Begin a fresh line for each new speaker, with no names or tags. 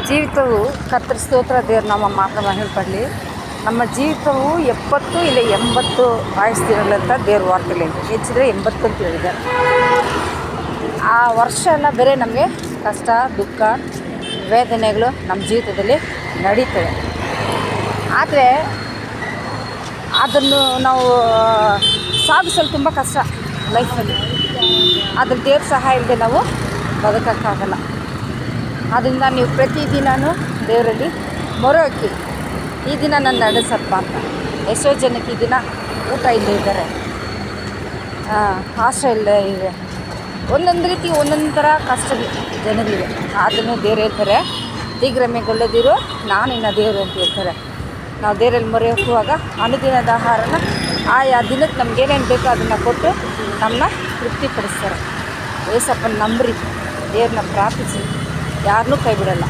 ಜೀವಿತವು ಕರ್ತೃ ಸ್ತೋತ್ರ ದೇವ್ರು ನಮ್ಮ ಮಾತ್ರ ಮಹಿಮೆ ಪಡಲಿ. ನಮ್ಮ ಜೀವಿತವು 70 ಇಲ್ಲ 80 ಆಯಸ್ಸಿರಲಂತ ದೇವ್ರ ವಾರ್ತೆಯಲ್ಲಿ ಹೆಚ್ಚಿದ್ರೆ 80 ಅಂತ ಹೇಳಿದ್ದಾರೆ. ಆ ವರ್ಷ ಎಲ್ಲ ಬೇರೆ ನಮಗೆ ಕಷ್ಟ ದುಃಖ ವೇದನೆಗಳು ನಮ್ಮ ಜೀವಿತದಲ್ಲಿ ನಡೀತವೆ. ಆದರೆ ಅದನ್ನು ನಾವು ಸಾಗಿಸಲು ತುಂಬ ಕಷ್ಟ ಲೈಫಲ್ಲಿ. ಅದ್ರ ದೇವ್ರ ಸಹಾಯ ಇಲ್ಲದೆ ನಾವು ಬದುಕೋಕ್ಕಾಗಲ್ಲ. ಆದ್ದರಿಂದ ನೀವು ಪ್ರತಿದಿನವೂ ದೇವರಲ್ಲಿ ಮೊರೆ ಹೋಗಿ ಈ ದಿನ ನನ್ನ ನಡೆಸಪ್ಪ ಅಂತ. ಎಷ್ಟೋ ಜನಕ್ಕೆ ಈ ದಿನ ಊಟ ಇಲ್ಲದೆ ಇದ್ದಾರೆ, ಆಶ್ರಯ ಇಲ್ಲದೆ ಇದೆ, ಒಂದೊಂದು ರೀತಿ ಒಂದೊಂದು ಥರ ಕಷ್ಟ ಜನರಿಗೆ. ಅದನ್ನು ದೇವ್ರು ಹೇಳ್ತಾರೆ, ದಿಗ್ಭ್ರಮೆಗೊಳ್ಳದಿರು ನಾನು ಇನ್ನು ದೇವರು ಅಂತ ಹೇಳ್ತಾರೆ. ನಾವು ದೇವರಲ್ಲಿ ಮೊರೆ ಹೋಗುವಾಗ ಅನುದಿನದ ಆಹಾರನ ಆಯಾ ದಿನಕ್ಕೆ ನಮ್ಗೆ ಏನೇನು ಬೇಕೋ ಅದನ್ನು ಕೊಟ್ಟು ನಮ್ಮನ್ನ ತೃಪ್ತಿಪಡಿಸ್ತಾರೆ. ಏಸಪ್ಪನ ನಂಬ್ರಿ, ದೇವ್ರನ್ನ ಪ್ರಾರ್ಥಿಸಿ, ಯಾರನ್ನೂ ಕೈ ಬಿಡಲ್ಲ.